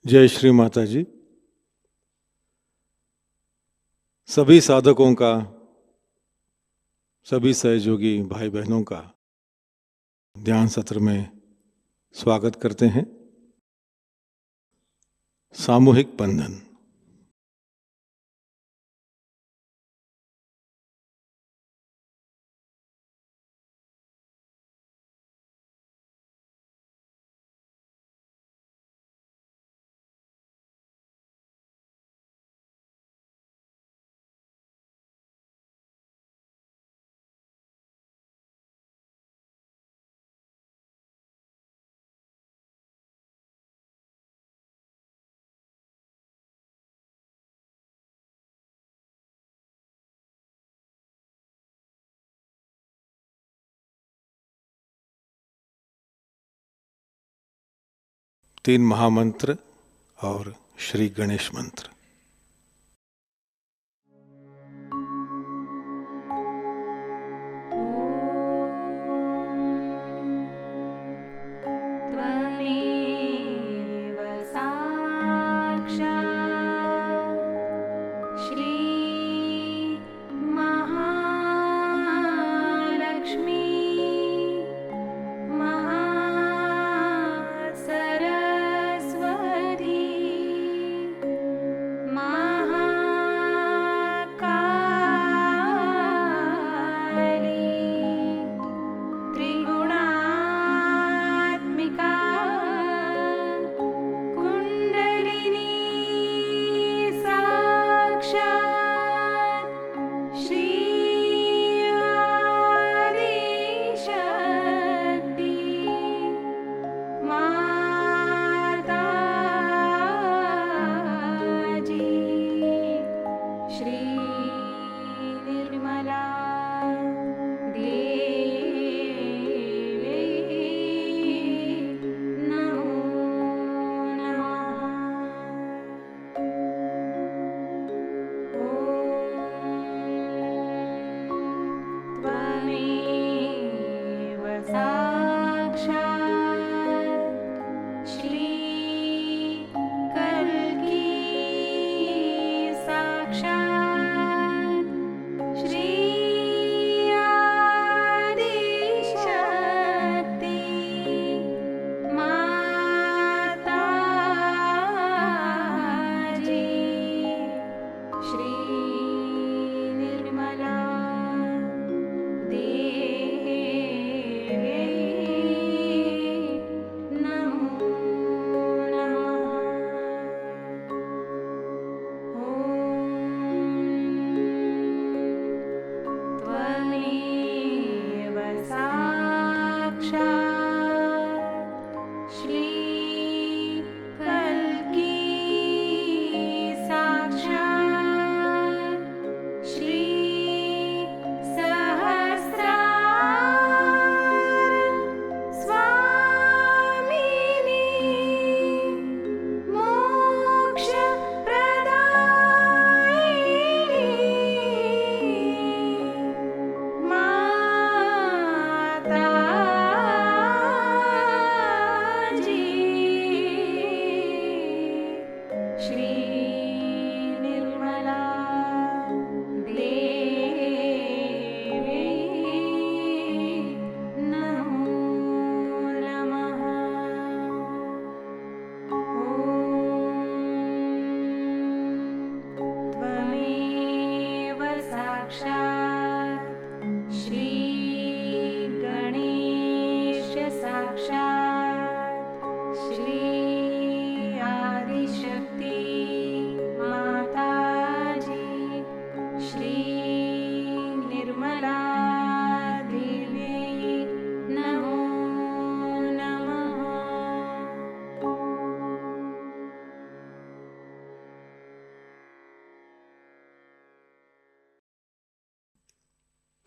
जय श्री माता जी। सभी साधकों का, सभी सहयोगी भाई बहनों का ध्यान सत्र में स्वागत करते हैं। सामूहिक बंधन। तीन महामंत्र और श्री गणेश मंत्र।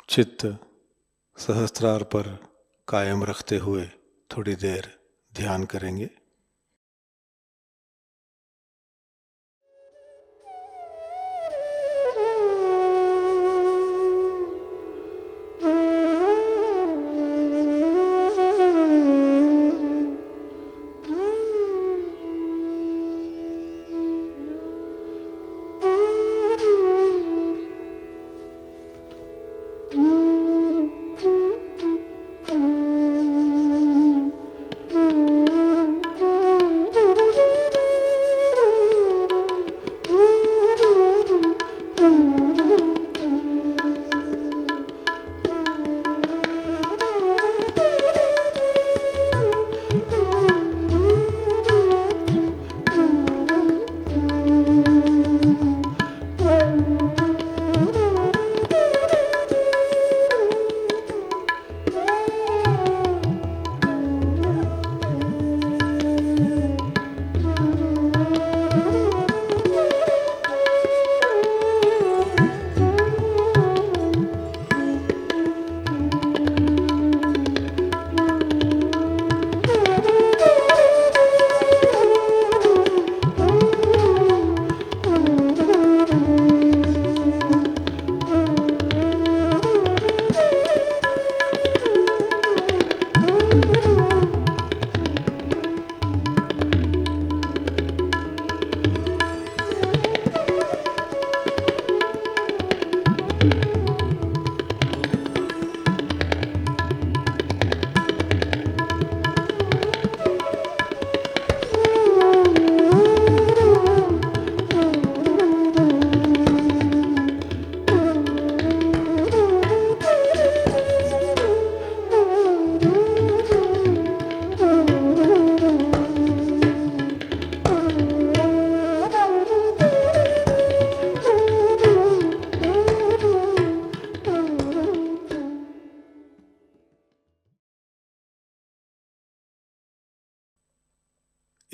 चित्त सहस्त्रार पर कायम रखते हुए थोड़ी देर ध्यान करेंगे।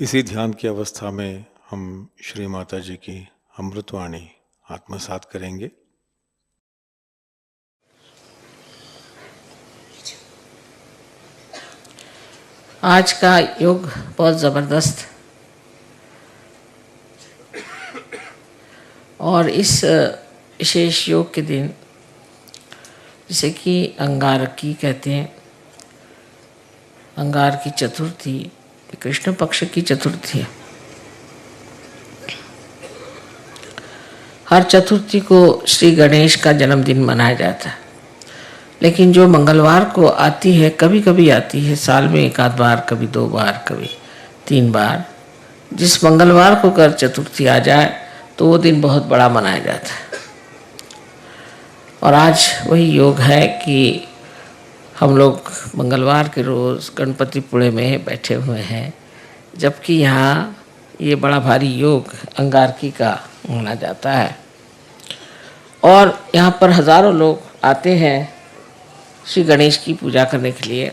इसी ध्यान की अवस्था में हम श्री माता जी की अमृतवाणी आत्मसात करेंगे। आज का योग बहुत ज़बरदस्त और इस विशेष योग के दिन जिसे कि अंगारकी कहते हैं, अंगार की चतुर्थी, कृष्ण पक्ष की चतुर्थी है। हर चतुर्थी को श्री गणेश का जन्मदिन मनाया जाता है, लेकिन जो मंगलवार को आती है, कभी कभी आती है साल में एक आध बार, कभी 2 बार, कभी 3 बार, जिस मंगलवार को कर चतुर्थी आ जाए तो वो दिन बहुत बड़ा मनाया जाता है। और आज वही योग है कि हम लोग मंगलवार के रोज़ गणपतिपुणे में बैठे हुए हैं, जबकि यहाँ ये बड़ा भारी योग अंगारकी का माना जाता है और यहाँ पर हज़ारों लोग आते हैं श्री गणेश की पूजा करने के लिए।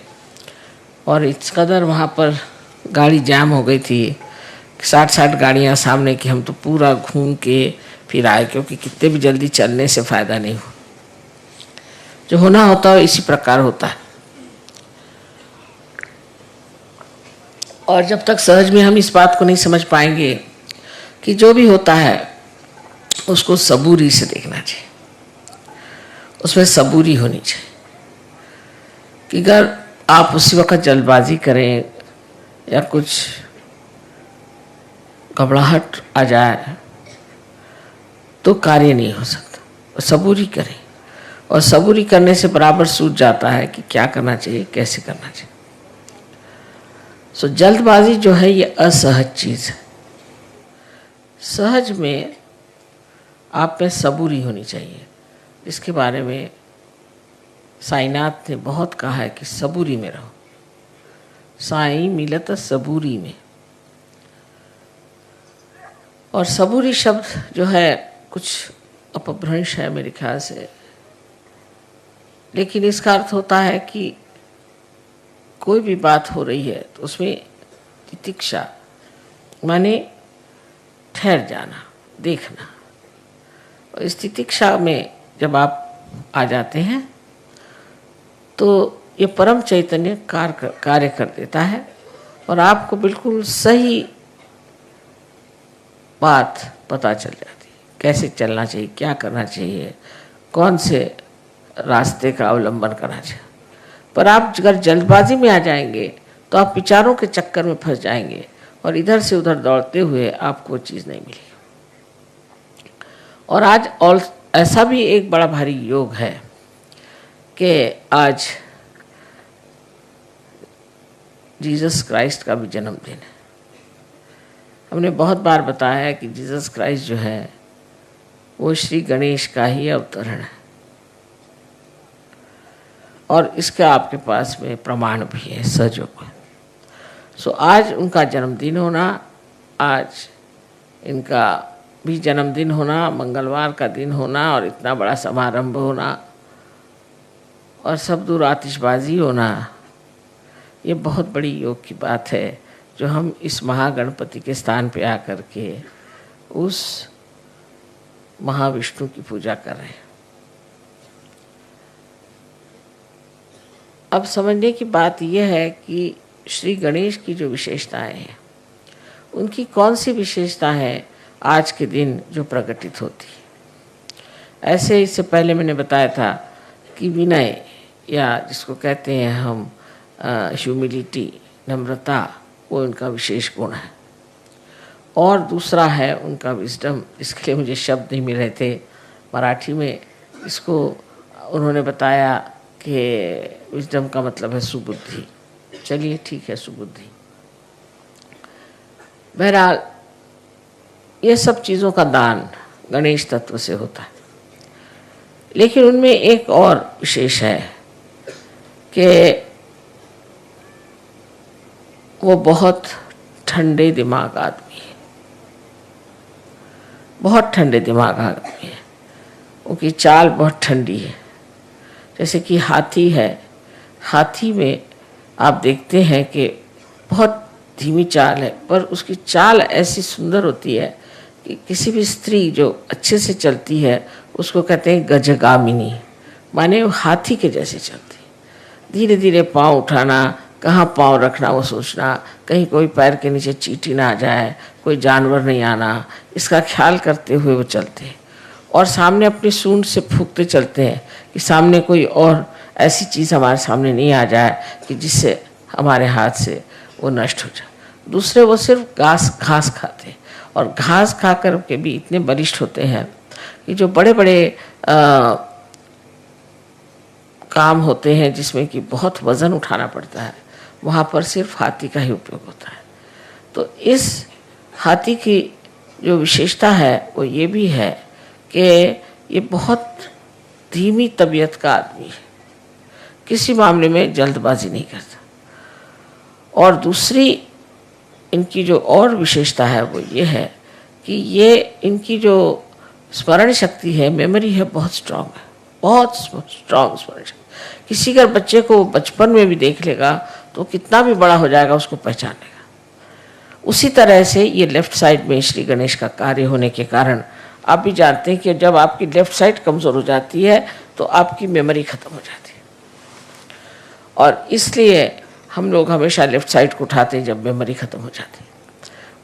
और इस कदर वहाँ पर गाड़ी जाम हो गई थी, 60 गाड़ियाँ सामने की, हम तो पूरा घूम के फिर आए, क्योंकि कितने भी जल्दी चलने से फ़ायदा नहीं हो, जो होना होता है इसी प्रकार होता है। और जब तक सहज में हम इस बात को नहीं समझ पाएंगे कि जो भी होता है उसको सबूरी से देखना चाहिए, उसमें सबूरी होनी चाहिए। कि अगर आप उसी वक्त जल्दबाजी करें या कुछ घबराहट आ जाए तो कार्य नहीं हो सकता। सबूरी करें, और सबूरी करने से बराबर सूझ जाता है कि क्या करना चाहिए, कैसे करना चाहिए। सो जल्दबाजी जो है ये असहज चीज़ है। सहज में आप में सबूरी होनी चाहिए, इसके बारे में साईनाथ ने बहुत कहा है कि सबूरी में रहो, साई मिलत सबूरी में। और सबूरी शब्द जो है कुछ अपभ्रंश है मेरे ख्याल से, लेकिन इसका अर्थ होता है कि कोई भी बात हो रही है तो उसमें तितिक्षा माने ठहर जाना, देखना। और इस तितिक्षा में जब आप आ जाते हैं तो ये परम चैतन्य कार्य कर देता है और आपको बिल्कुल सही बात पता चल जाती है, कैसे चलना चाहिए, क्या करना चाहिए, कौन से रास्ते का अवलंबन करना चाहिए। पर आप अगर जल्दबाजी में आ जाएंगे तो आप विचारों के चक्कर में फंस जाएंगे और इधर से उधर दौड़ते हुए आपको वो चीज़ नहीं मिलेगी। और आज और ऐसा भी एक बड़ा भारी योग है कि आज जीसस क्राइस्ट का भी जन्मदिन है। हमने बहुत बार बताया है कि जीसस क्राइस्ट जो है वो श्री गणेश का ही अवतरण है, और इसका आपके पास में प्रमाण भी है, सहयोग है। सो आज उनका जन्मदिन होना, आज इनका भी जन्मदिन होना, मंगलवार का दिन होना और इतना बड़ा समारंभ होना और सब दूर आतिशबाजी होना, ये बहुत बड़ी योग की बात है जो हम इस महागणपति के स्थान पे आकर के उस महाविष्णु की पूजा कर रहे हैं। अब समझने की बात यह है कि श्री गणेश की जो विशेषताएं हैं, उनकी कौन सी विशेषता है आज के दिन जो प्रकटित होती है। ऐसे इससे पहले मैंने बताया था कि विनय, या जिसको कहते हैं हम ह्यूमिलिटी, नम्रता, वो उनका विशेष गुण है। और दूसरा है उनका विजडम, इसके लिए मुझे शब्द नहीं मिल रहे थे मराठी में। इसको उन्होंने बताया कि विजडम का मतलब है सुबुद्धि। चलिए ठीक है, सुबुद्धि। बहरहाल ये सब चीज़ों का दान गणेश तत्व से होता है, लेकिन उनमें एक और विशेष है कि वो बहुत ठंडे दिमाग आदमी है, बहुत ठंडे दिमाग आदमी है। उनकी चाल बहुत ठंडी है। जैसे कि हाथी है, हाथी में आप देखते हैं कि बहुत धीमी चाल है, पर उसकी चाल ऐसी सुंदर होती है कि किसी भी स्त्री जो अच्छे से चलती है उसको कहते हैं गजगामिनी, माने वो हाथी के जैसे चलती है। धीरे धीरे पाँव उठाना, कहाँ पाँव रखना वो सोचना, कहीं कोई पैर के नीचे चींटी ना आ जाए, कोई जानवर नहीं आना, इसका ख्याल करते हुए वो चलते हैं। और सामने अपनी सूंड से फूंकते चलते हैं कि सामने कोई और ऐसी चीज़ हमारे सामने नहीं आ जाए कि जिससे हमारे हाथ से वो नष्ट हो जाए। दूसरे वो सिर्फ घास खाते हैं और घास खा कर के भी इतने बलिष्ठ होते हैं कि जो बड़े बड़े काम होते हैं जिसमें कि बहुत वज़न उठाना पड़ता है, वहाँ पर सिर्फ हाथी का ही उपयोग होता है। तो इस हाथी की जो विशेषता है वो ये भी है कि ये बहुत धीमी तबीयत का आदमी है, किसी मामले में जल्दबाजी नहीं करता। और दूसरी इनकी जो और विशेषता है वो ये है कि ये इनकी जो स्मरण शक्ति है, मेमोरी है, बहुत स्ट्रांग है, बहुत स्ट्रांग स्मरण शक्ति। किसी अगर बच्चे को बचपन में भी देख लेगा तो कितना भी बड़ा हो जाएगा उसको पहचान लेगा। उसी तरह से ये लेफ्ट साइड में श्री गणेश का कार्य होने के कारण आप भी जानते हैं कि जब आपकी लेफ्ट साइड कमज़ोर हो जाती है तो आपकी मेमोरी ख़त्म हो जाती है, और इसलिए हम लोग हमेशा लेफ्ट साइड को उठाते हैं जब मेमोरी ख़त्म हो जाती है।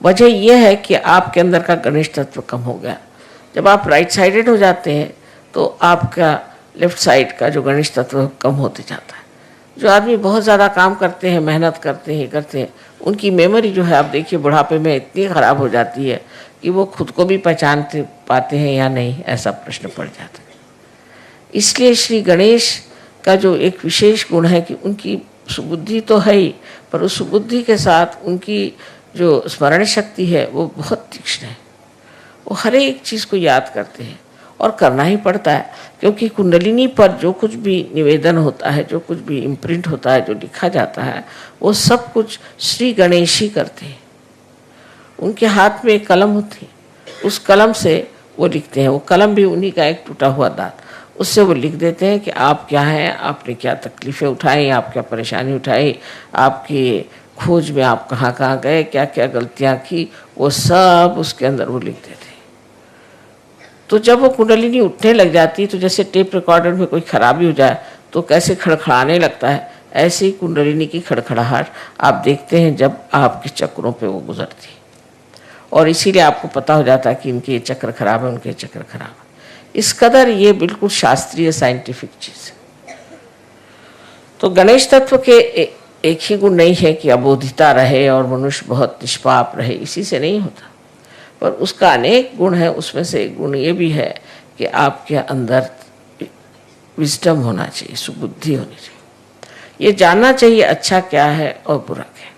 वजह यह है कि आपके अंदर का गणेश तत्व कम हो गया। जब आप राइट साइडेड हो जाते हैं तो आपका लेफ्ट साइड का जो गणेश तत्व कम होते जाता है। जो आदमी बहुत ज़्यादा काम करते हैं, मेहनत करते हैं, उनकी मेमोरी जो है आप देखिए बुढ़ापे में इतनी ख़राब हो जाती है कि वो खुद को भी पहचान पाते हैं या नहीं, ऐसा प्रश्न पड़ जाता है। इसलिए श्री गणेश का जो एक विशेष गुण है कि उनकी सुबुद्धि तो है ही, पर उस सुबुद्धि के साथ उनकी जो स्मरण शक्ति है वो बहुत तीक्ष्ण है। वो हर एक चीज़ को याद करते हैं और करना ही पड़ता है, क्योंकि कुंडलिनी पर जो कुछ भी निवेदन होता है, जो कुछ भी इम्प्रिंट होता है, जो लिखा जाता है, वो सब कुछ श्री गणेश ही करते हैं। उनके हाथ में एक कलम होती है, उस कलम से वो लिखते हैं। वो कलम भी उन्हीं का एक टूटा हुआ दांत, उससे वो लिख देते हैं कि आप क्या हैं, आपने क्या तकलीफ़ें उठाई, आप क्या परेशानी उठाई, आपकी खोज में आप कहाँ कहाँ गए, क्या क्या गलतियाँ की, वो सब उसके अंदर वो लिख देते हैं। तो जब वो कुंडलिनी उठने लग जाती है तो जैसे टेप रिकॉर्डर में कोई खराबी हो जाए तो कैसे खड़खड़ाने लगता है, ऐसे ही कुंडलिनी की खड़खड़ाहट आप देखते हैं जब आपके चक्रों पे वो गुजरती है। और इसीलिए आपको पता हो जाता है कि इनके ये चक्र खराब है, उनके चक्र खराब है। इस कदर ये बिल्कुल शास्त्रीय साइंटिफिक चीज़ है। तो गणेश तत्व के एक ही गुण नहीं है कि अबोधिता रहे और मनुष्य बहुत निष्पाप रहे, इसी से नहीं होता, पर उसका अनेक गुण है। उसमें से एक गुण ये भी है कि आपके अंदर विजडम होना चाहिए, सुबुद्धि होनी चाहिए, ये जानना चाहिए अच्छा क्या है और बुरा क्या है।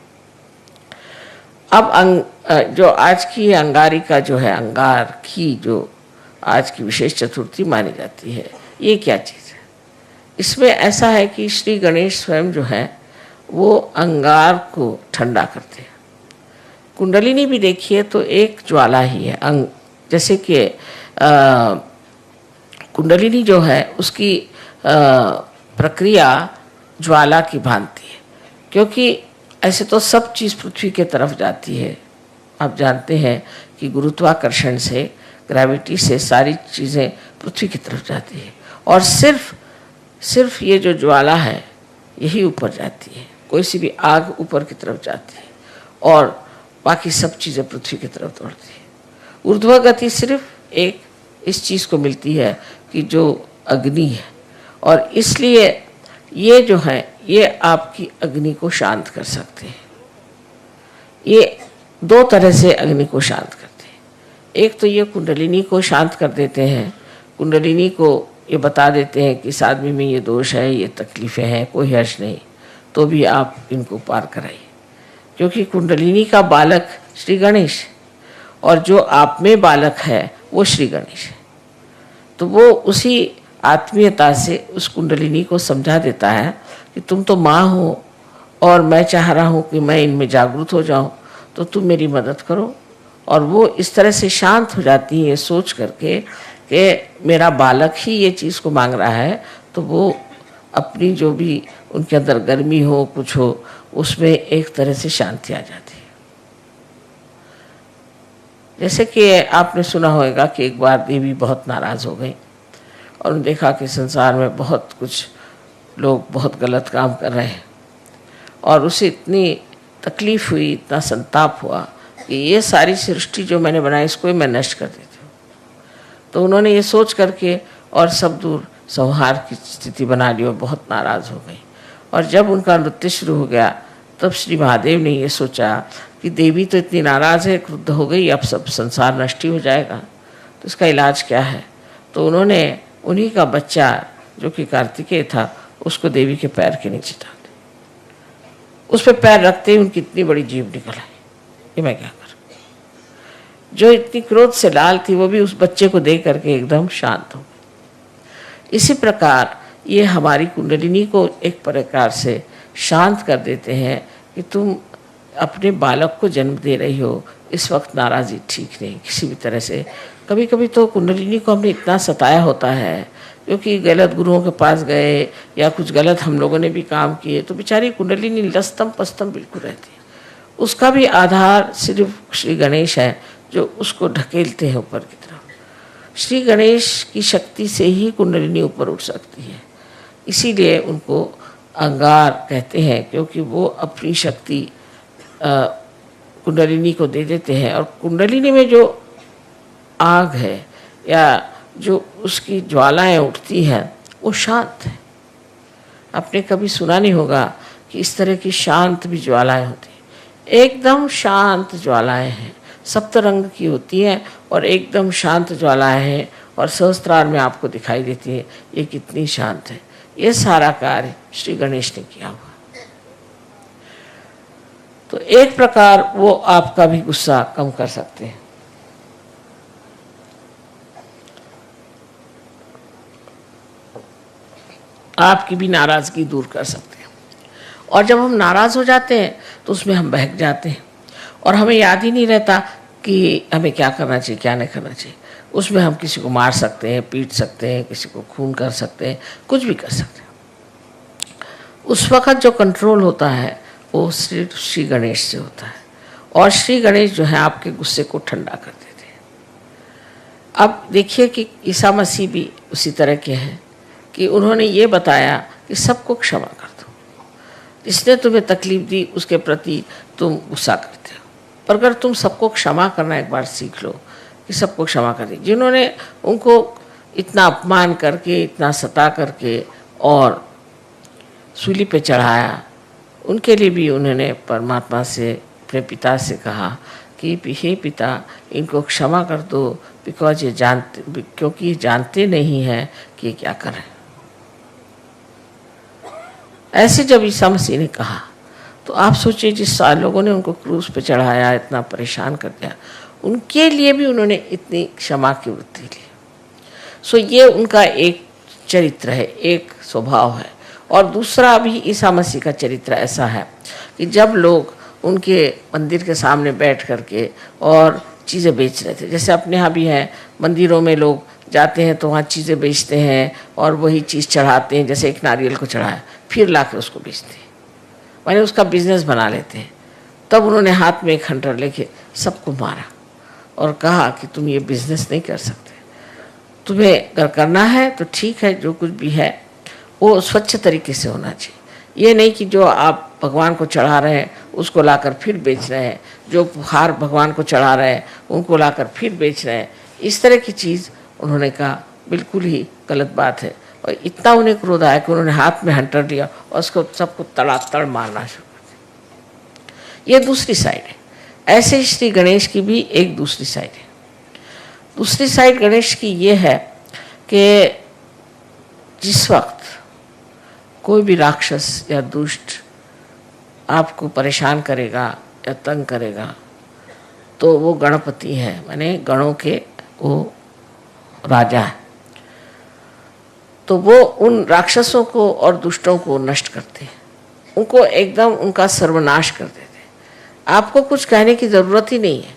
अब जो आज की अंगारिका जो है, अंगार की जो आज की विशेष चतुर्थी मानी जाती है, ये क्या चीज़ है? इसमें ऐसा है कि श्री गणेश स्वयं जो है वो अंगार को ठंडा करते हैं। कुंडलिनी भी देखिए तो एक ज्वाला ही है, जैसे कि कुंडलिनी जो है उसकी प्रक्रिया ज्वाला की भांति है, क्योंकि ऐसे तो सब चीज़ पृथ्वी के तरफ जाती है। आप जानते हैं कि गुरुत्वाकर्षण से, ग्रेविटी से सारी चीज़ें पृथ्वी की तरफ जाती है, और सिर्फ ये जो ज्वाला है यही ऊपर जाती है। कोई सी भी आग ऊपर की तरफ जाती है और बाकी सब चीज़ें पृथ्वी की तरफ दौड़ती है। ऊर्ध्व गति सिर्फ एक इस चीज़ को मिलती है कि जो अग्नि है, और इसलिए ये जो है ये आपकी अग्नि को शांत कर सकते हैं। ये दो तरह से अग्नि को शांत करते हैं। एक तो ये कुंडलिनी को शांत कर देते हैं, कुंडलिनी को ये बता देते हैं कि इस आदमी में ये दोष है, ये तकलीफ़ें हैं, कोई हर्ष नहीं, तो भी आप इनको पार कराइए, क्योंकि कुंडलिनी का बालक श्री गणेश और जो आप में बालक है वो श्री गणेश है। तो वो उसी आत्मीयता से उस कुंडलिनी को समझा देता है कि तुम तो माँ हो और मैं चाह रहा हूँ कि मैं इनमें जागरूक हो जाऊँ, तो तुम मेरी मदद करो। और वो इस तरह से शांत हो जाती है, ये सोच करके कि मेरा बालक ही ये चीज़ को मांग रहा है, तो वो अपनी जो भी उनके अंदर गर्मी हो, कुछ हो, उसमें एक तरह से शांति आ जाती है। जैसे कि आपने सुना होगा कि एक बार देवी बहुत नाराज़ हो गई और उन्होंने देखा कि संसार में बहुत कुछ लोग बहुत गलत काम कर रहे हैं, और उसे इतनी तकलीफ़ हुई, इतना संताप हुआ कि ये सारी सृष्टि जो मैंने बनाई इसको ही मैं नष्ट कर देती हूँ। तो उन्होंने ये सोच करके और सब दूर संहार की स्थिति बना ली और बहुत नाराज़ हो गई। और जब उनका नृत्य शुरू हो गया तब श्री महादेव ने ये सोचा कि देवी तो इतनी नाराज़ है, क्रुद्ध हो गई, अब सब संसार नष्ट ही हो जाएगा, तो इसका इलाज क्या है। तो उन्होंने उन्हीं का बच्चा जो कि कार्तिकेय था उसको देवी के पैर के नीचे डाल दिया। उस पर पैर रखते ही उनकी इतनी बड़ी जीभ निकल आई, ये मैं क्या करूं। जो इतनी क्रोध से लाल थी वो भी उस बच्चे को देख करके एकदम शांत हो गई। इसी प्रकार ये हमारी कुंडलिनी को एक प्रकार से शांत कर देते हैं कि तुम अपने बालक को जन्म दे रही हो, इस वक्त नाराज़ी ठीक नहीं किसी भी तरह से। कभी कभी तो कुंडलिनी को हमने इतना सताया होता है क्योंकि गलत गुरुओं के पास गए या कुछ गलत हम लोगों ने भी काम किए, तो बेचारी कुंडलिनी लस्तम पस्तम बिल्कुल रहती है। उसका भी आधार सिर्फ श्री गणेश है जो उसको ढकेलते हैं ऊपर की तरफ। श्री गणेश की शक्ति से ही कुंडलिनी ऊपर उठ सकती है, इसीलिए उनको अंगार कहते हैं, क्योंकि वो अपनी शक्ति कुंडलिनी को दे देते हैं। और कुंडलिनी में जो आग है या जो उसकी ज्वालाएं उठती हैं वो शांत है। आपने कभी सुना नहीं होगा कि इस तरह की शांत भी ज्वालाएं होती हैं। एकदम शांत ज्वालाएं हैं, सप्त रंग की होती हैं और एकदम शांत ज्वालाएं हैं और सहस्त्रार में आपको दिखाई देती है ये कितनी शांत है। ये सारा कार्य श्री गणेश ने किया हुआ। तो एक प्रकार वो आपका भी गुस्सा कम कर सकते हैं। आपकी भी नाराज़गी दूर कर सकते हैं। और जब हम नाराज़ हो जाते हैं तो उसमें हम बहक जाते हैं और हमें याद ही नहीं रहता कि हमें क्या करना चाहिए क्या नहीं करना चाहिए। उसमें हम किसी को मार सकते हैं, पीट सकते हैं, किसी को खून कर सकते हैं, कुछ भी कर सकते हैं। उस वक़्त जो कंट्रोल होता है वो श्री गणेश से होता है और श्री गणेश जो है आपके गुस्से को ठंडा कर देते हैं। अब देखिए कि ईसा मसीह भी उसी तरह के हैं कि उन्होंने ये बताया कि सबको क्षमा कर दो, जिसने तुम्हें तकलीफ़ दी उसके प्रति तुम गुस्सा करते हो, पर अगर तुम सबको क्षमा करना एक बार सीख लो कि सबको क्षमा कर दी। जिन्होंने उनको इतना अपमान करके, इतना सता करके और सूली पे चढ़ाया, उनके लिए भी उन्होंने परमात्मा से, अपने पिता से कहा कि हे पिता इनको क्षमा कर दो, क्योंकि ये जानते नहीं हैं कि ये क्या कर रहे हैं। ऐसे जब ईसा मसीह ने कहा तो आप सोचिए जिस लोगों ने उनको क्रूस पे चढ़ाया, इतना परेशान कर दिया, उनके लिए भी उन्होंने इतनी क्षमा की वृत्ति ली। सो ये उनका एक चरित्र है, एक स्वभाव है। और दूसरा भी ईसा मसीह का चरित्र ऐसा है कि जब लोग उनके मंदिर के सामने बैठ करके और चीज़ें बेच रहे थे, जैसे अपने यहाँ भी हैं, मंदिरों में लोग जाते हैं तो वहाँ चीज़ें बेचते हैं और वही चीज़ चढ़ाते हैं, जैसे एक नारियल को चढ़ाया फिर ला के उसको बेचते हैं, माने उसका बिजनेस बना लेते हैं। तब उन्होंने हाथ में एक खंडर लेके सबको मारा और कहा कि तुम ये बिजनेस नहीं कर सकते, तुम्हें अगर करना है तो ठीक है, जो कुछ भी है वो स्वच्छ तरीके से होना चाहिए। ये नहीं कि जो आप भगवान को चढ़ा रहे हैं उसको लाकर फिर बेच रहे हैं, जो हार भगवान को चढ़ा रहे हैं उनको लाकर फिर बेच रहे हैं। इस तरह की चीज़ उन्होंने कहा बिल्कुल ही गलत बात है। और इतना उन्हें क्रोध आया कि उन्होंने हाथ में हंटर लिया और उसको सबको तड़ातड़ मारना शुरू कर दिया। ये दूसरी साइड है। ऐसे ही श्री गणेश की भी एक दूसरी साइड है। दूसरी साइड गणेश की ये है कि जिस वक्त कोई भी राक्षस या दुष्ट आपको परेशान करेगा या तंग करेगा तो वो गणपति है, माने गणों के वो राजा है। तो वो उन राक्षसों को और दुष्टों को नष्ट करते हैं, उनको एकदम उनका सर्वनाश कर देते हैं। आपको कुछ कहने की ज़रूरत ही नहीं है,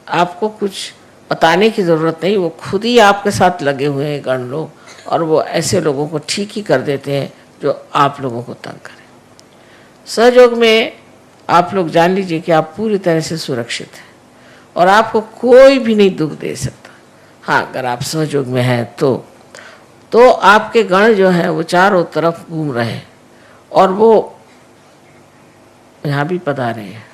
आपको कुछ बताने की ज़रूरत नहीं, वो खुद ही आपके साथ लगे हुए हैं गण लोग और वो ऐसे लोगों को ठीक ही कर देते हैं जो आप लोगों को तंग करें। सहयोग में आप लोग जान लीजिए कि आप पूरी तरह से सुरक्षित हैं और आपको कोई भी नहीं दुख दे सकता। हाँ, अगर आप सहयोग में हैं तो आपके गण जो है वो चारों तरफ घूम रहे हैं और वो यहाँ भी पधारे हैं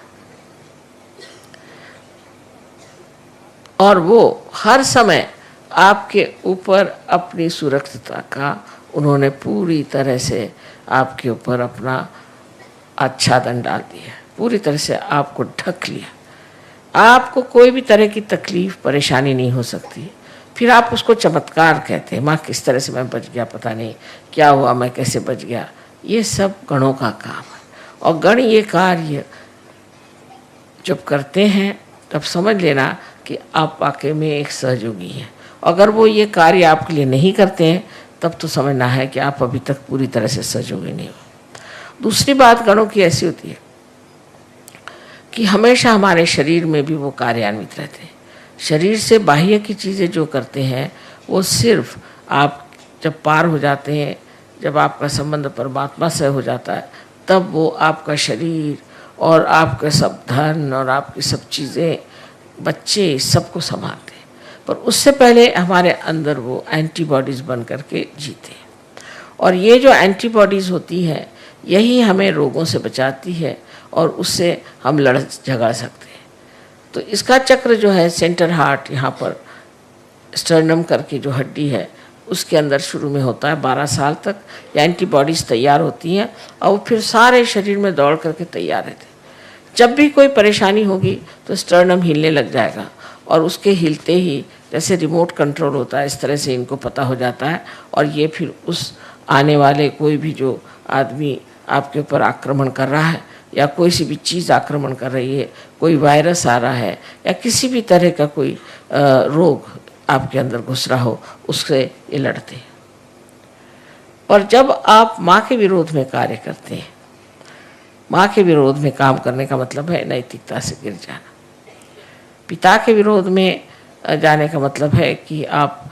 और वो हर समय आपके ऊपर अपनी सुरक्षितता का उन्होंने पूरी तरह से आपके ऊपर अपना आच्छादन डाल दिया, पूरी तरह से आपको ढक लिया। आपको कोई भी तरह की तकलीफ परेशानी नहीं हो सकती। फिर आप उसको चमत्कार कहते हैं, माँ किस तरह से मैं बच गया, पता नहीं क्या हुआ, मैं कैसे बच गया। ये सब गणों का काम है और गण ये कार्य जब करते हैं तब समझ लेना कि आप वाकई में एक सहयोगी हैं। अगर वो ये कार्य आपके लिए नहीं करते हैं तब तो समझना है कि आप अभी तक पूरी तरह से सहयोगी नहीं हो। दूसरी बात गणों की ऐसी होती है कि हमेशा हमारे शरीर में भी वो कार्यान्वित रहते हैं। शरीर से बाह्य की चीज़ें जो करते हैं वो सिर्फ आप जब पार हो जाते हैं, जब आपका संबंध परमात्मा से हो जाता है, तब वो आपका शरीर और आपके सब धन और आपकी सब चीज़ें, बच्चे, सबको संभालते हैं। पर उससे पहले हमारे अंदर वो एंटीबॉडीज़ बन करके जीते हैं और ये जो एंटीबॉडीज़ होती हैं यही हमें रोगों से बचाती है और उससे हम लड़ झगड़ सकते हैं। तो इसका चक्र जो है सेंटर हार्ट, यहाँ पर स्टर्नम करके जो हड्डी है उसके अंदर शुरू में होता है। 12 साल तक ये एंटीबॉडीज़ तैयार होती हैं और वो फिर सारे शरीर में दौड़ करके तैयार रहते हैं। जब भी कोई परेशानी होगी तो स्टर्नम हिलने लग जाएगा और उसके हिलते ही जैसे रिमोट कंट्रोल होता है इस तरह से इनको पता हो जाता है और ये फिर उस आने वाले कोई भी जो आदमी आपके ऊपर आक्रमण कर रहा है या कोई सी भी चीज़ आक्रमण कर रही है, कोई वायरस आ रहा है या किसी भी तरह का कोई रोग आपके अंदर घुस रहा हो, उससे ये लड़ते हैं। और जब आप माँ के विरोध में कार्य करते हैं, माँ के विरोध में काम करने का मतलब है नैतिकता से गिर जाना। पिता के विरोध में जाने का मतलब है कि आप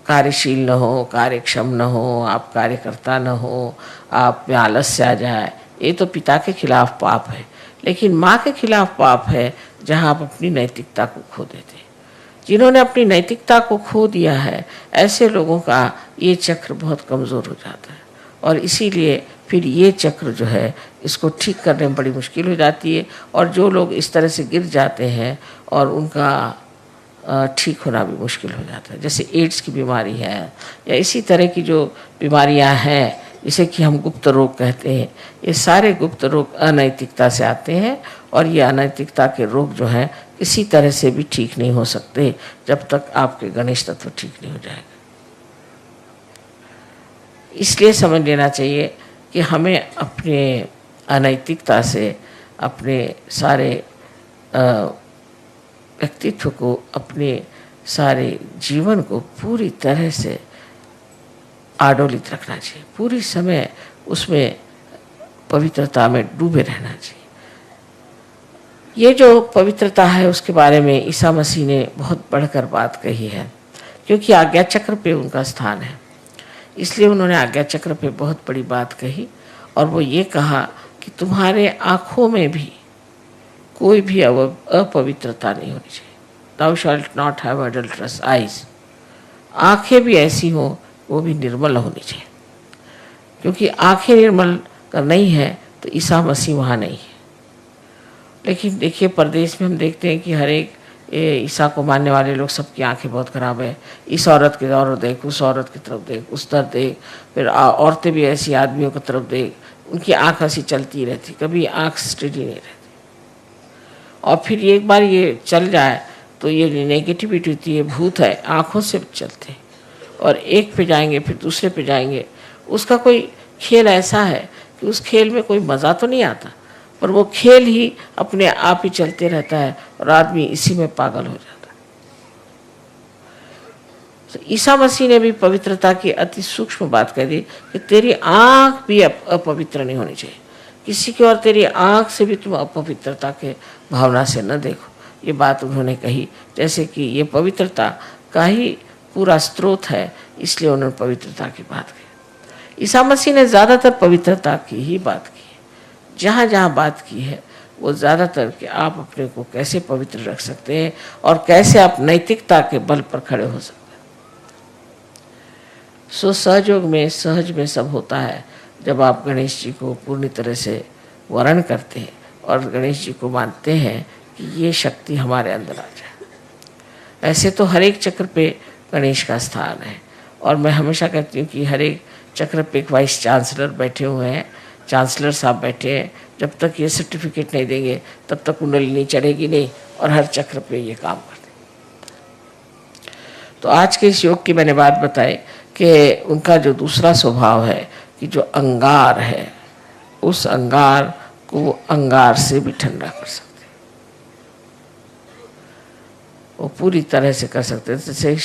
कार्यशील न हो, कार्यक्षम न हो, आप कार्यकर्ता न हो, आप में आलस्य आ जाए। ये तो पिता के खिलाफ पाप है। लेकिन माँ के खिलाफ पाप है जहाँ आप अपनी नैतिकता को खो देते हैं। जिन्होंने अपनी नैतिकता को खो दिया है ऐसे लोगों का ये चक्र बहुत कमज़ोर हो जाता है और इसीलिए फिर ये चक्र जो है इसको ठीक करने में बड़ी मुश्किल हो जाती है। और जो लोग इस तरह से गिर जाते हैं और उनका ठीक होना भी मुश्किल हो जाता है, जैसे एड्स की बीमारी है या इसी तरह की जो बीमारियां हैं जिसे कि हम गुप्त रोग कहते हैं, ये सारे गुप्त रोग अनैतिकता से आते हैं और ये अनैतिकता के रोग जो हैं किसी तरह से भी ठीक नहीं हो सकते जब तक आपके गणेश तत्व ठीक नहीं हो जाएगा। इसलिए समझ लेना चाहिए कि हमें अपने अनैतिकता से अपने सारे व्यक्तित्व को, अपने सारे जीवन को पूरी तरह से आडोलित रखना चाहिए, पूरी समय उसमें पवित्रता में डूबे रहना चाहिए। ये जो पवित्रता है उसके बारे में ईसा मसीह ने बहुत बढ़कर बात कही है, क्योंकि आज्ञा चक्र पे उनका स्थान है, इसलिए उन्होंने आज्ञा चक्र पे बहुत बड़ी बात कही और वो ये कहा कि तुम्हारे आँखों में भी कोई भी अपवित्रता नहीं होनी चाहिए। Thou shalt not have adulterous eyes। आँखें भी ऐसी हों, वो भी निर्मल होनी चाहिए, क्योंकि आँखें निर्मल कर नहीं है तो ईसा मसीह वहाँ नहीं है। लेकिन देखिए परदेश में हम देखते हैं कि हर एक ईसा को मानने वाले लोग सबकी आंखें बहुत खराब है। इस औरत की तरफ देख, उस औरत की तरफ देख, उस तरफ देख, फिर औरतें भी ऐसी आदमियों की तरफ देख, उनकी आंख ऐसी चलती रहती, कभी आंख स्टेडी नहीं रहती। और फिर एक बार ये चल जाए तो ये नेगेटिविटी होती है, भूत है, आँखों से चलते हैं और एक पे जाएंगे फिर दूसरे पे जाएंगे। उसका कोई खेल ऐसा है कि उस खेल में कोई मज़ा तो नहीं आता, पर वो खेल ही अपने आप ही चलते रहता है और आदमी इसी में पागल हो जाता है। तो ईसा मसीह ने भी पवित्रता की अति सूक्ष्म बात कह दी कि तेरी आँख भी अपवित्र नहीं होनी चाहिए, किसी की और तेरी आँख से भी तुम अपवित्रता के भावना से न देखो। ये बात उन्होंने कही, जैसे कि ये पवित्रता का ही पूरा स्रोत है, इसलिए उन्होंने पवित्रता की बात की। ईसा मसीह ने ज़्यादातर पवित्रता की ही बात की है। जहाँ जहाँ बात की है वो ज़्यादातर कि आप अपने को कैसे पवित्र रख सकते हैं और कैसे आप नैतिकता के बल पर खड़े हो सकते हैं। सो सहयोग में, सहज में सब होता है जब आप गणेश जी को पूर्ण तरह से वर्ण करते हैं और गणेश जी को मानते हैं कि ये शक्ति हमारे अंदर आ जाए। ऐसे तो हर एक चक्र पे गणेश का स्थान है और मैं हमेशा कहती हूँ कि हर एक चक्र पे एक वाइस चांसलर बैठे हुए हैं, चांसलर साहब बैठे हैं। जब तक ये सर्टिफिकेट नहीं देंगे तब तक कुंडली नहीं चढ़ेगी नहीं, और हर चक्र पे ये काम करते हैं। तो आज के इस योग की मैंने बात बताई कि उनका जो दूसरा स्वभाव है कि जो अंगार है, उस अंगार को वो अंगार से भी ठंडा कर सकते हैं, वो पूरी तरह से कर सकते हैं।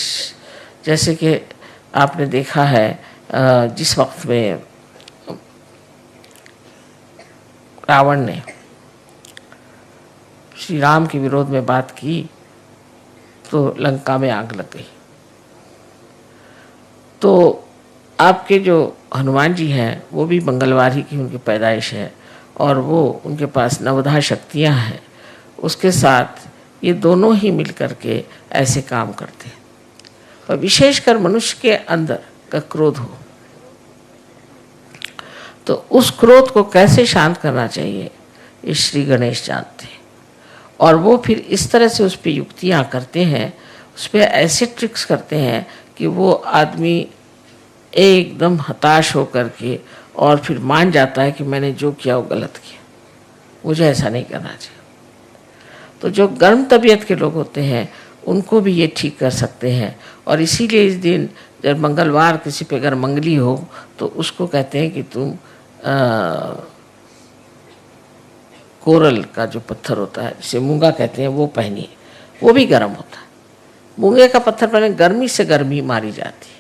जैसे कि आपने देखा है जिस वक्त में रावण ने श्री राम के विरोध में बात की तो लंका में आग लग गई। तो आपके जो हनुमान जी हैं वो भी मंगलवार ही की उनकी पैदाइश है और वो उनके पास नवधा शक्तियाँ हैं, उसके साथ ये दोनों ही मिलकर के ऐसे काम करते हैं। और विशेषकर मनुष्य के अंदर का क्रोध हो तो उस क्रोध को कैसे शांत करना चाहिए ये श्री गणेश जानते हैं, और वो फिर इस तरह से उस पर युक्तियाँ करते हैं, उस पर ऐसे ट्रिक्स करते हैं कि वो आदमी एकदम हताश होकर के और फिर मान जाता है कि मैंने जो किया वो गलत किया, मुझे ऐसा नहीं करना चाहिए। तो जो गर्म तबीयत के लोग होते हैं उनको भी ये ठीक कर सकते हैं, और इसीलिए इस दिन जब मंगलवार किसी पे अगर मंगली हो तो उसको कहते हैं कि तुम कोरल का जो पत्थर होता है जिसे मूंगा कहते हैं वो पहनिए, वो भी गर्म होता है। मूंगे का पत्थर पहने गर्मी से गर्मी मारी जाती है।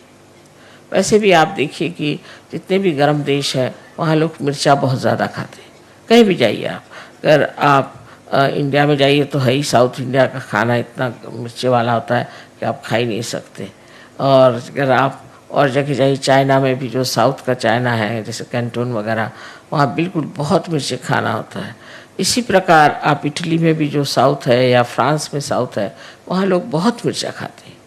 वैसे भी आप देखिए कि जितने भी गर्म देश है वहाँ लोग मिर्चा बहुत ज़्यादा खाते हैं। कहीं भी जाइए आप, अगर आप इंडिया में जाइए तो है ही साउथ इंडिया का खाना इतना मिर्चे वाला होता है कि आप खा ही नहीं सकते। और अगर आप और जगह जाइए, चाइना में भी जो साउथ का चाइना है जैसे कैंटून वगैरह, वहाँ बिल्कुल बहुत मिर्चे खाना होता है। इसी प्रकार आप इटली में भी जो साउथ है या फ्रांस में साउथ है वहाँ लोग बहुत मिर्चा खाते हैं।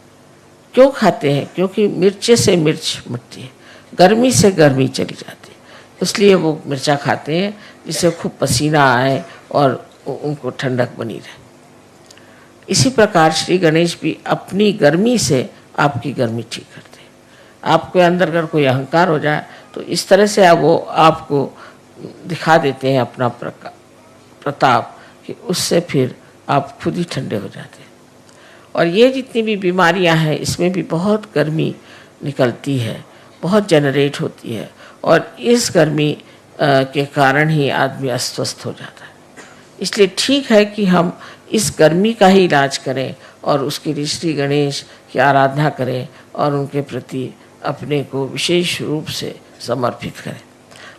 क्यों खाते हैं? क्योंकि मिर्चे से मिर्च मिटती है, गर्मी से गर्मी चली जाती है, इसलिए वो मिर्चा खाते हैं जिससे खूब पसीना आए और उनको ठंडक बनी रहे। इसी प्रकार श्री गणेश भी अपनी गर्मी से आपकी गर्मी ठीक करते हैं। आपके अंदर अगर कोई अहंकार हो जाए तो इस तरह से वो आपको दिखा देते हैं अपना प्रताप कि उससे फिर आप खुद ही ठंडे हो जाते हैं। और ये जितनी भी बीमारियां हैं इसमें भी बहुत गर्मी निकलती है, बहुत जनरेट होती है, और इस गर्मी के कारण ही आदमी अस्वस्थ हो जाता है। इसलिए ठीक है कि हम इस गर्मी का ही इलाज करें और उसके लिए श्री गणेश की आराधना करें और उनके प्रति अपने को विशेष रूप से समर्पित करें।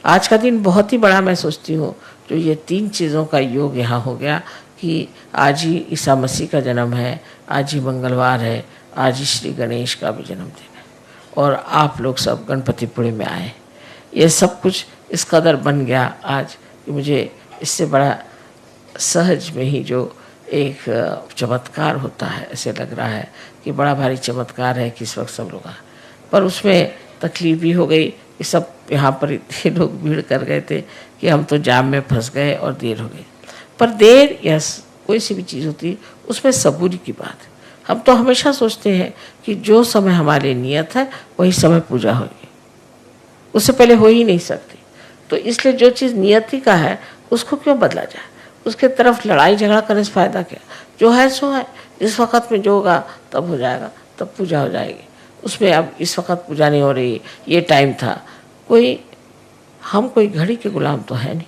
आज का दिन बहुत ही बड़ा मैं सोचती हूँ जो ये 3 चीज़ों का योग यहाँ हो गया कि आज ही ईसा मसीह का जन्म है, आज ही मंगलवार है, आज ही श्री गणेश का भी जन्मदिन है, और आप लोग सब गणपतिपुरी में आए। ये सब कुछ इस कदर बन गया आज कि मुझे इससे बड़ा सहज में ही जो एक चमत्कार होता है ऐसे लग रहा है कि बड़ा भारी चमत्कार है कि इस वक्त सब लोग आए। पर उसमें तकलीफ भी हो गई कि सब यहाँ पर इतने लोग भीड़ कर गए थे कि हम तो जाम में फंस गए और देर हो गई। पर देर या कोई सी भी चीज़ होती है उसमें सबूरी की बात है। हम तो हमेशा सोचते हैं कि जो समय हमारे नियत है वही समय पूजा होगी, उससे पहले हो ही नहीं सकती। तो इसलिए जो चीज़ नियति का है उसको क्यों बदला जाए, उसके तरफ लड़ाई झगड़ा करने से फ़ायदा क्या। जो है सो है, इस वक्त में जो होगा तब हो जाएगा, तब पूजा हो जाएगी। उसमें अब इस वक्त पूजा नहीं हो रही, ये टाइम था, हम कोई घड़ी के गुलाम तो है नहीं।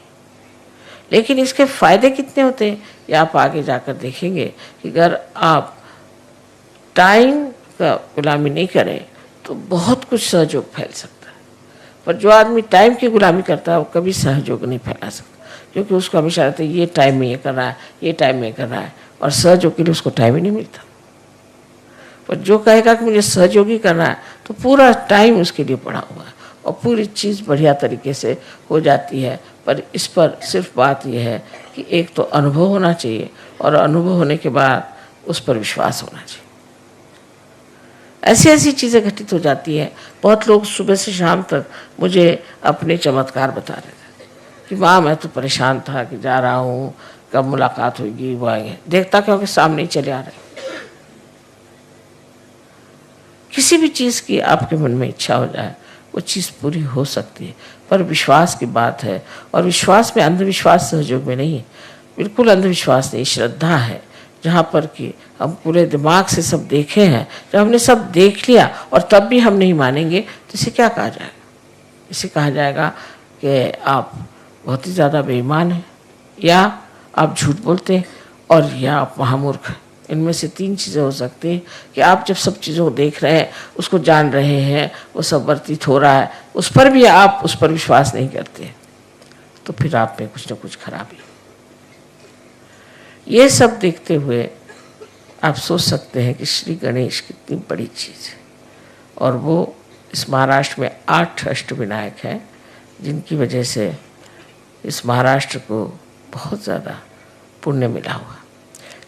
लेकिन इसके फ़ायदे कितने होते हैं ये आप आगे जाकर देखेंगे कि अगर आप टाइम का गुलामी नहीं करें तो बहुत कुछ सहयोग फैल सकता है। पर जो आदमी टाइम की गुलामी करता है वो कभी सहयोग नहीं फैला सकता, क्योंकि उसको हमेशा रहता है ये टाइम में ये कर रहा है, ये टाइम में कर रहा है, और सहयोग के लिए उसको टाइम ही नहीं मिलता। पर जो कहेगा कि मुझे सहयोगी करना है तो पूरा टाइम उसके लिए पड़ा हुआ है और पूरी चीज़ बढ़िया तरीके से हो जाती है, पर इस पर सिर्फ बात यह है कि एक तो अनुभव होना चाहिए और अनुभव होने के बाद उस पर विश्वास होना चाहिए। ऐसी ऐसी चीज़ें घटित हो जाती हैं। बहुत लोग सुबह से शाम तक मुझे अपने चमत्कार बता रहे थे कि माँ मैं तो परेशान था कि जा रहा हूँ, कब मुलाकात होगी, वो आएंगे। देखता क्योंकि सामने ही चले आ रहे। किसी भी चीज़ की आपके मन में इच्छा हो जाए वो चीज़ पूरी हो सकती है, पर विश्वास की बात है। और विश्वास में अंधविश्वास सहयोग में नहीं है, बिल्कुल अंधविश्वास नहीं, श्रद्धा है। जहाँ पर कि हम पूरे दिमाग से सब देखे हैं, जब हमने सब देख लिया और तब भी हम नहीं मानेंगे तो इसे क्या कहा जाएगा? इसे कहा जाएगा कि आप बहुत ही ज़्यादा बेईमान हैं, या आप झूठ बोलते हैं, और या आप महामूर्ख हैं। इनमें से तीन चीज़ें हो सकती हैं कि आप जब सब चीज़ों को देख रहे हैं, उसको जान रहे हैं, वो सब वर्तित हो रहा है, उस पर भी आप उस पर विश्वास नहीं करते, तो फिर आप में कुछ न कुछ खराबी। ये सब देखते हुए आप सोच सकते हैं कि श्री गणेश कितनी बड़ी चीज़ है। और वो इस महाराष्ट्र में 8 अष्टविनायक हैं, जिनकी वजह से इस महाराष्ट्र को बहुत ज़्यादा पुण्य मिला हुआ।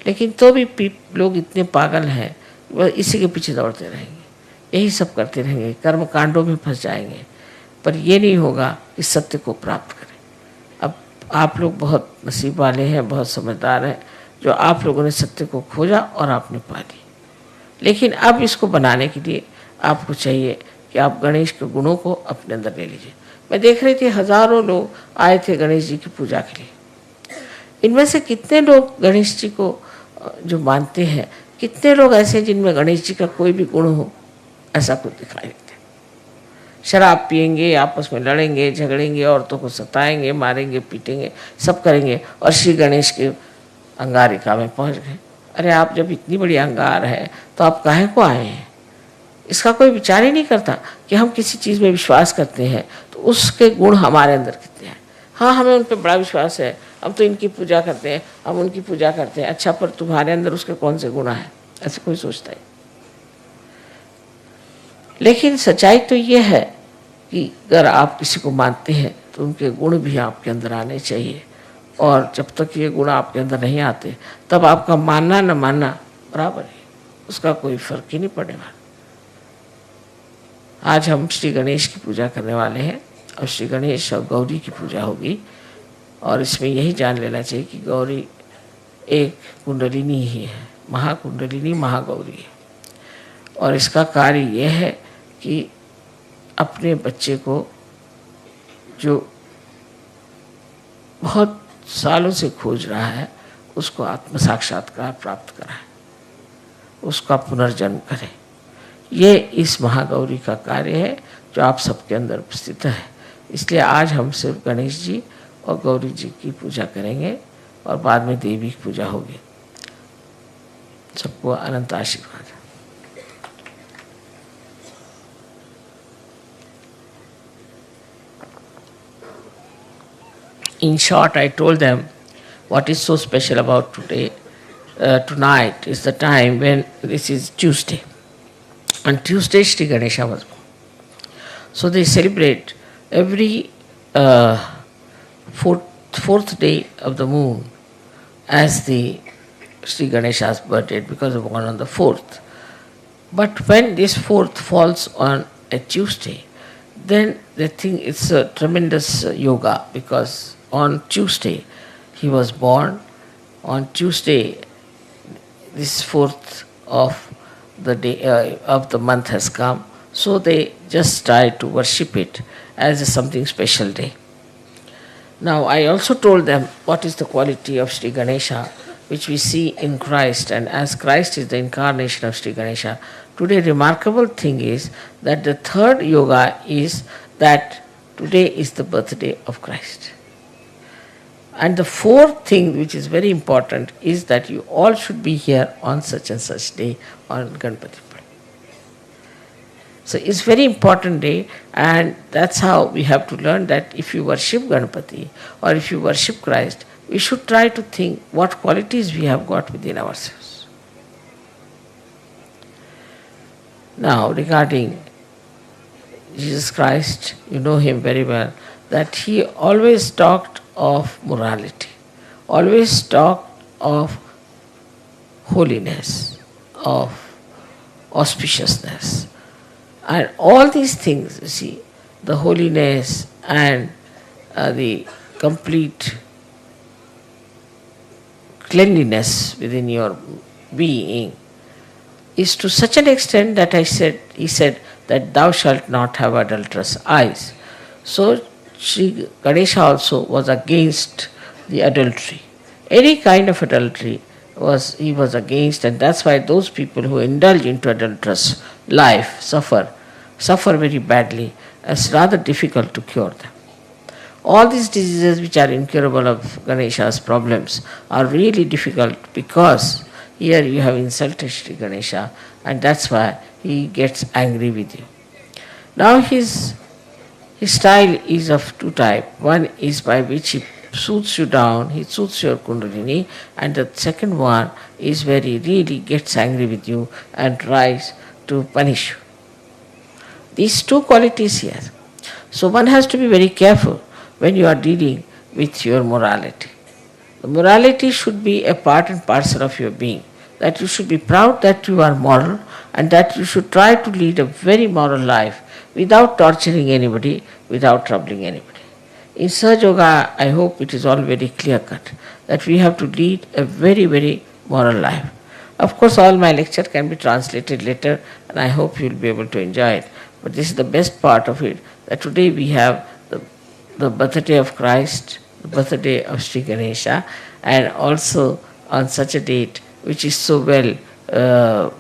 लेकिन तो भी लोग इतने पागल हैं, वह इसी के पीछे दौड़ते रहेंगे, यही सब करते रहेंगे, कर्म कांडों में फंस जाएंगे, पर ये नहीं होगा कि सत्य को प्राप्त करें। अब आप लोग बहुत नसीब वाले हैं, बहुत समझदार हैं, जो आप लोगों ने सत्य को खोजा और आपने पा ली। लेकिन अब इसको बनाने के लिए आपको चाहिए कि आप गणेश के गुणों को अपने अंदर ले लीजिए। मैं देख रही थी हज़ारों लोग आए थे गणेश जी की पूजा के लिए। इनमें से कितने लोग गणेश जी को जो मानते हैं, कितने लोग ऐसे जिनमें गणेश जी का कोई भी गुण हो, ऐसा कुछ दिखाई देता है। शराब पिएंगे, आपस में लड़ेंगे, झगड़ेंगे, औरतों को सताएंगे, मारेंगे, पीटेंगे, सब करेंगे, और श्री गणेश के अंगारिका में पहुंच गए। अरे आप जब इतनी बड़ी अंगार है तो आप काहे को आए हैं? इसका कोई विचार ही नहीं करता कि हम किसी चीज़ में विश्वास करते हैं तो उसके गुण हमारे अंदर कितने हैं। हाँ, हमें उन पर बड़ा विश्वास है, हम तो इनकी पूजा करते हैं, हम उनकी पूजा करते हैं। अच्छा, पर तुम्हारे अंदर उसके कौन से गुण हैं? ऐसे कोई सोचता है? लेकिन सच्चाई तो ये है कि अगर आप किसी को मानते हैं तो उनके गुण भी आपके अंदर आने चाहिए, और जब तक ये गुण आपके अंदर नहीं आते तब आपका मानना न मानना बराबर है, उसका कोई फर्क ही नहीं पड़ने वाला। आज हम श्री गणेश की पूजा करने वाले हैं, और श्री गणेश और गौरी की पूजा होगी, और इसमें यही जान लेना चाहिए कि गौरी एक कुंडलिनी ही है, महाकुंडलिनी महागौरी है। और इसका कार्य यह है कि अपने बच्चे को जो बहुत सालों से खोज रहा है उसको आत्म साक्षात्कार प्राप्त कराए, उसका पुनर्जन्म करे। ये इस महागौरी का कार्य है जो आप सबके अंदर स्थित है। इसलिए आज हम सिर्फ गणेश जी और गौरी जी की पूजा करेंगे, और बाद में देवी की पूजा होगी। सबको अनंत आशीर्वाद। In short, I told them what is so special about today. Tonight is the time when this is Tuesday. On Tuesday, Sri Ganesha was born. So they celebrate every fourth day of the moon as the Sri Ganesha's birthday, because of born on the 4th. But when this 4th falls on a Tuesday, then they think it's a tremendous yoga, because on Tuesday he was born. On Tuesday, this 4th of the day of the month has come, so they just try to worship it as a something special day. Now I also told them what is the quality of Sri Ganesha, which we see in Christ, and as Christ is the incarnation of Sri Ganesha. Today remarkable thing is that the third yoga is that today is the birthday of Christ. And the fourth thing, which is very important, is that you all should be here on such and such day on Ganpati. So it's very important day, and that's how we have to learn that if you worship Ganpati or if you worship Christ, we should try to think what qualities we have got within ourselves. Now regarding Jesus Christ, you know him very well. that he always talked of morality, always talked of holiness, of auspiciousness. And all these things, you see, the holiness and the complete cleanliness within your being is to such an extent that he said that thou shalt not have adulterous eyes. So Sri Ganesha also was against the adultery. Any kind of adultery he was against, and that's why those people who indulge into adulterous life suffer very badly. It's rather difficult to cure them. All these diseases which are incurable of Ganesha's problems are really difficult because here you have insulted Sri Ganesha, and that's why he gets angry with you. Now his style is of two types. One is by which he soothes you down, he soothes your kundalini, and the second one is where he really gets angry with you and tries to punish you. These two qualities here. So one has to be very careful when you are dealing with your morality. The morality should be a part and parcel of your being. That you should be proud that you are moral and that you should try to lead a very moral life without torturing anybody, without troubling anybody. In Sahaja Yoga, I hope it is all very clear cut that we have to lead a very, very moral life. Of course, all my lecture can be translated later, and I hope you will be able to enjoy it. But this is the best part of it, that today we have the birthday of Christ, the birthday of Sri Ganesha, and also on such a date which is so well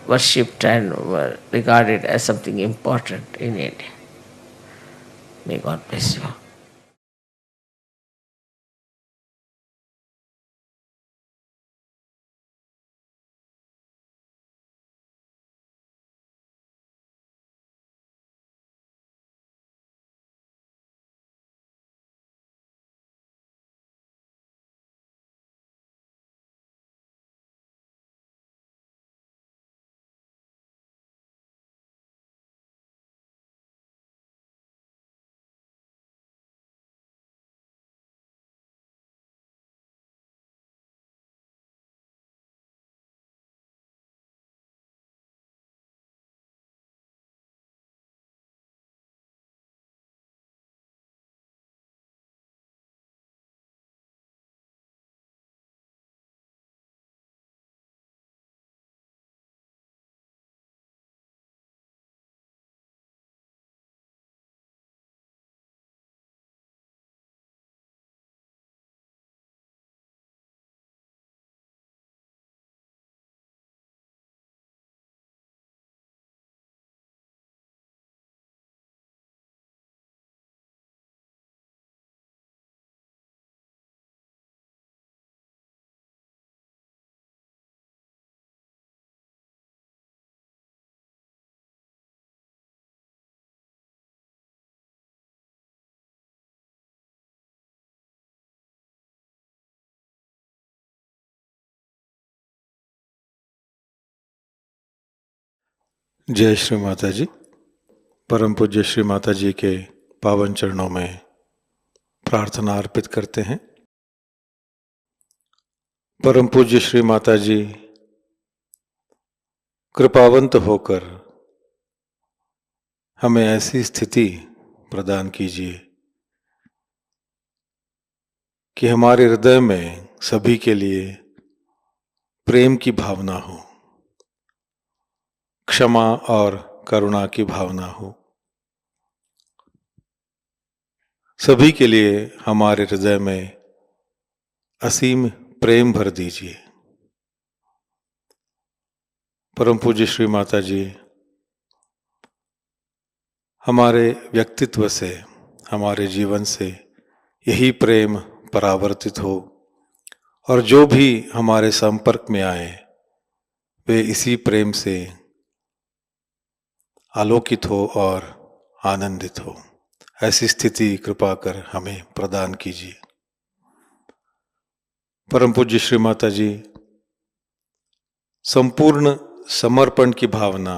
worshipped and regarded as something important in India. May God bless you. जय श्री माता जी। परम पूज्य श्री माता जी के पावन चरणों में प्रार्थना अर्पित करते हैं। परम पूज्य श्री माता जी कृपावंत होकर हमें ऐसी स्थिति प्रदान कीजिए कि हमारे हृदय में सभी के लिए प्रेम की भावना हो, क्षमा और करुणा की भावना हो। सभी के लिए हमारे हृदय में असीम प्रेम भर दीजिए। परम पूज्य श्री माता जी हमारे व्यक्तित्व से, हमारे जीवन से यही प्रेम परावर्तित हो और जो भी हमारे संपर्क में आए वे इसी प्रेम से आलोकित हो और आनंदित हो। ऐसी स्थिति कृपा कर हमें प्रदान कीजिए। परम पूज्य श्री माता जी संपूर्ण समर्पण की भावना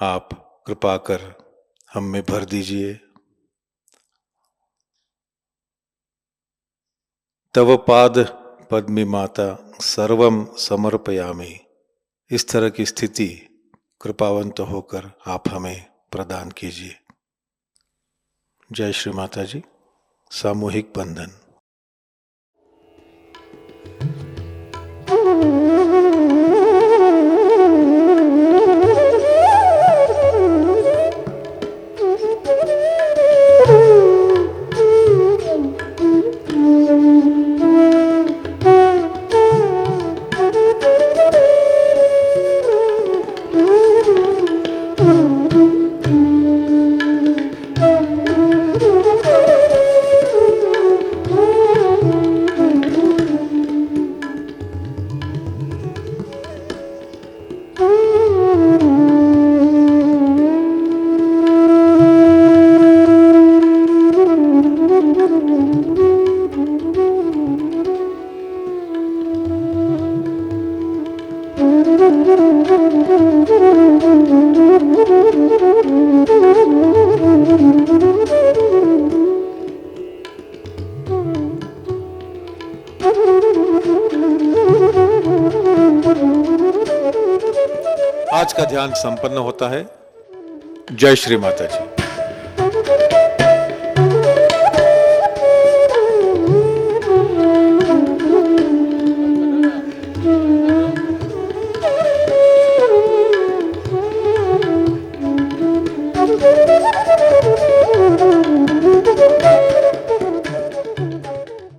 आप कृपा कर हम में भर दीजिए। तव पाद पद्मी माता सर्वम समर्पयामि। इस तरह की स्थिति कृपावंत होकर आप हमें प्रदान कीजिए। जय श्री माता जी। सामूहिक बंधन। आज का ध्यान संपन्न होता है। जय श्री माता जी।